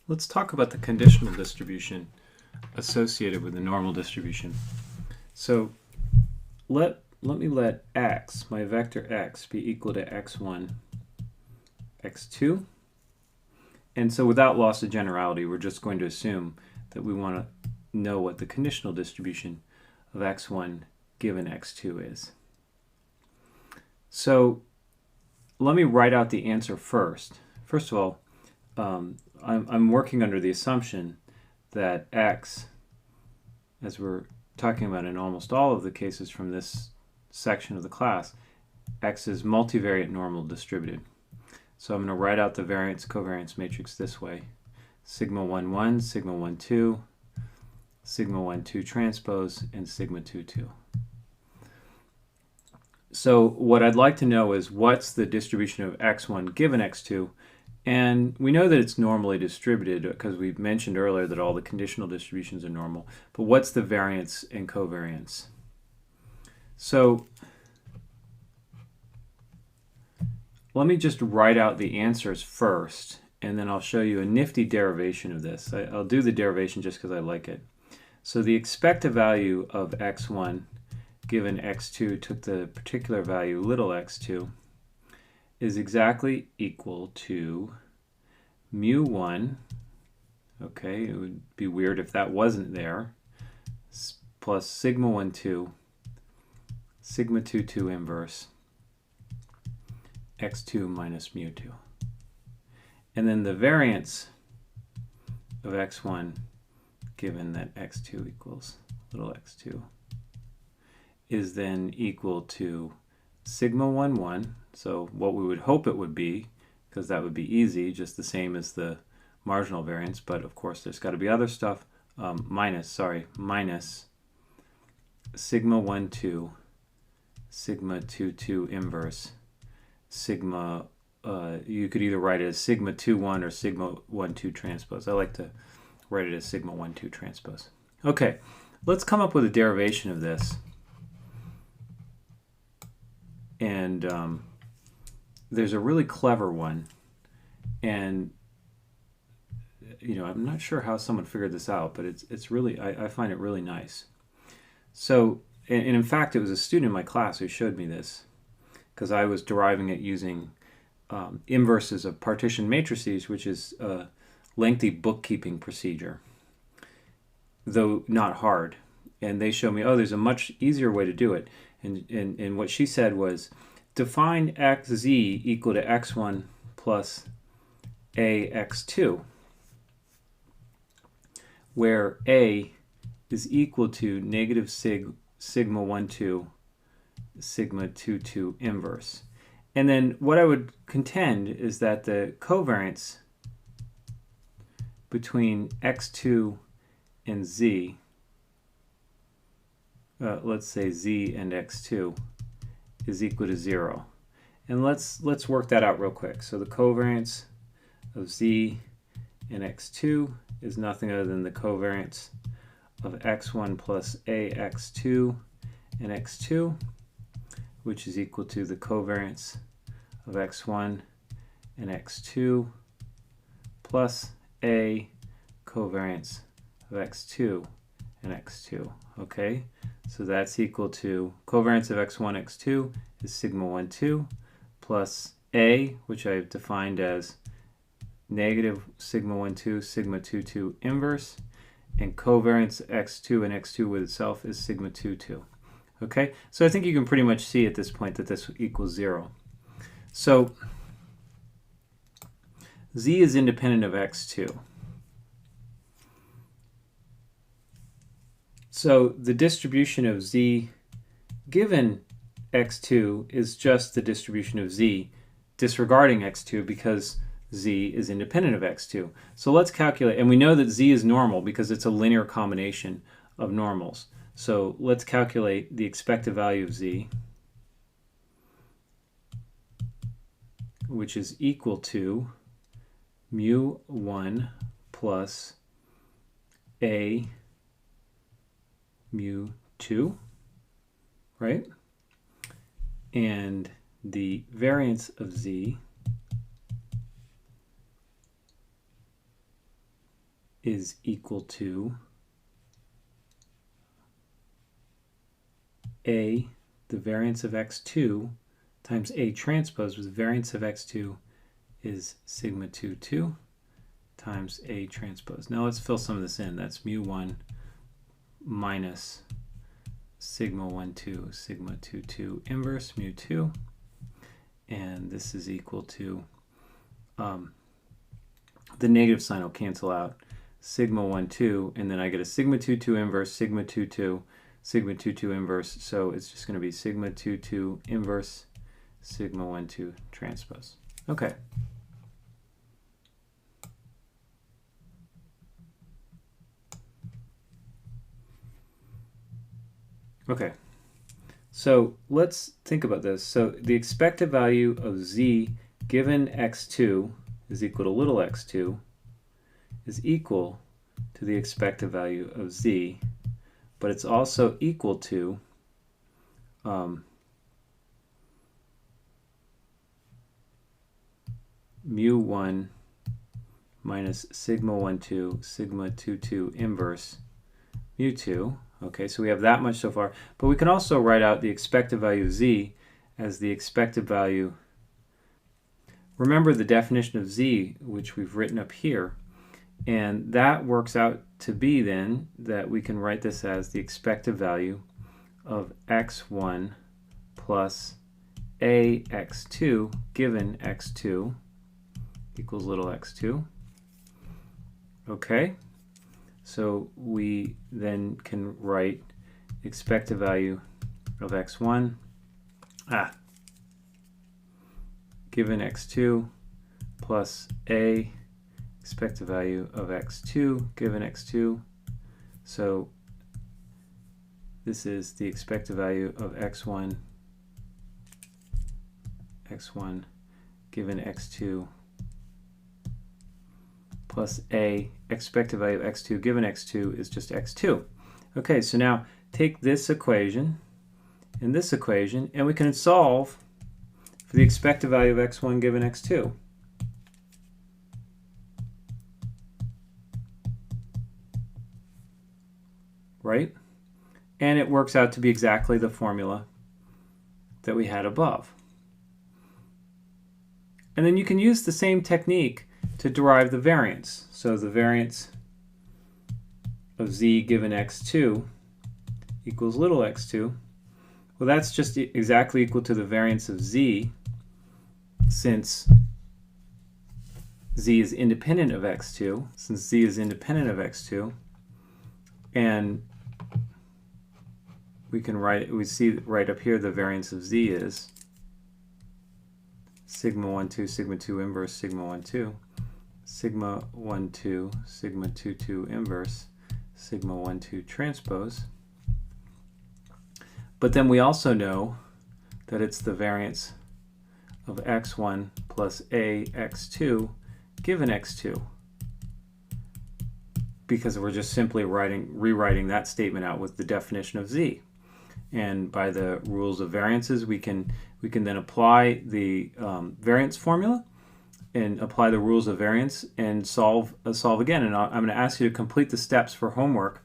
Let's talk about the conditional distribution associated with the normal distribution. So let x, my vector x, be equal to x1, x2. And so without loss of generality, we're just going to assume that we want to know what the conditional distribution of x1 given x2 is. So let me write out the answer first. First of all, I'm working under the assumption that x, as we're talking about in almost all of the cases from this section of the class, x is multivariate normal distributed. So I'm going to write out the variance covariance matrix this way. Sigma 1, 1, sigma 1, 2, sigma 1, 2 transpose, and sigma 2, 2. So what I'd like to know is what's the distribution of x1 given x2, and we know that it's normally distributed because we've mentioned earlier that all the conditional distributions are normal, but what's the variance and covariance? So let me just write out the answers first, and then I'll show you a nifty derivation of this. I'll do the derivation just because I like it. So the expected value of x1 given x2 took the particular value little x2 is exactly equal to mu1, okay, it would be weird if that wasn't there, plus sigma 1, 2, sigma 2, 2 inverse, x2 minus mu2. And then the variance of x1 given that x2 equals little x2 is then equal to sigma 1, 1, so what we would hope it would be, because that would be easy, just the same as the marginal variance, but of course there's got to be other stuff, minus sigma 1, 2, sigma 2, 2 inverse, sigma, you could either write it as sigma 2, 1 or sigma 1, 2 transpose. I like to write it as sigma 1, 2 transpose. Okay, let's come up with a derivation of this. And there's a really clever one, and I'm not sure how someone figured this out, but it's really, I find it really nice. So, and in fact, it was a student in my class who showed me this, because I was deriving it using inverses of partition matrices, which is a lengthy bookkeeping procedure, though not hard. And they showed me, oh, there's a much easier way to do it. And what she said was, define xz equal to x1 plus ax2, where a is equal to negative sigma 1, 2, sigma 2, 2 inverse. And then what I would contend is that the covariance between x2 and z, let's say z and x2, is equal to 0. And let's work that out real quick. So the covariance of z and x2 is nothing other than the covariance of x1 plus ax2 and x2, which is equal to the covariance of x1 and x2 plus a covariance of x2 and x2. Okay, so that's equal to covariance of x1, x2 is sigma 1, 2 plus a, which I've defined as negative sigma 1, 2, sigma 2, 2 inverse, and covariance x2 and x2 with itself is sigma 2, 2. Okay, so I think you can pretty much see at this point that this equals 0. So z is independent of x2. So the distribution of z given x2 is just the distribution of z disregarding x2 because z is independent of x2. So let's calculate, and we know that z is normal because it's a linear combination of normals. So let's calculate the expected value of z, which is equal to mu1 plus a mu2, right? And the variance of z is equal to A, the variance of x2, times A transpose, with the variance of x2 is sigma 2, 2 times A transpose. Now let's fill some of this in. That's mu1 minus sigma 1, 2, sigma 2, 2 inverse mu2. And this is equal to, the negative sign will cancel out, sigma 1, 2, and then I get a sigma 2, 2 inverse, sigma 2, 2, sigma 2, 2 inverse. So it's just going to be sigma 2, 2 inverse, sigma 1, 2 transpose. Okay. Okay, so let's think about this. So the expected value of z given x2 is equal to little x2 is equal to the expected value of z, but it's also equal to mu1 minus sigma 1, 2, sigma 2, 2 inverse mu2. Okay, so we have that much so far, but we can also write out the expected value of z as the expected value. Remember the definition of z, which we've written up here, and that works out to be then that we can write this as the expected value of x1 plus ax2 given x2 equals little x2. Okay. So we then can write expected value of x1 given x2 plus a expected value of x2 given x2. So this is the expected value of x1 given x2 plus a expected value of x2 given x2 is just x2. Okay, so now take this equation and this equation, and we can solve for the expected value of x1 given x2. Right? And it works out to be exactly the formula that we had above. And then you can use the same technique to derive the variance. So the variance of z given x2 equals little x2. Well, that's just exactly equal to the variance of z, since z is independent of x2, and we can write, we see right up here the variance of z is sigma 1, 2, sigma 2 inverse, sigma 1, 2. Sigma 1, 2, sigma 2, 2 inverse, sigma 1, 2 transpose. But then we also know that it's the variance of x1 plus ax2 given x2, because we're just simply rewriting that statement out with the definition of z. And by the rules of variances, we can then apply the variance formula and apply the rules of variance and solve again. And I'm going to ask you to complete the steps for homework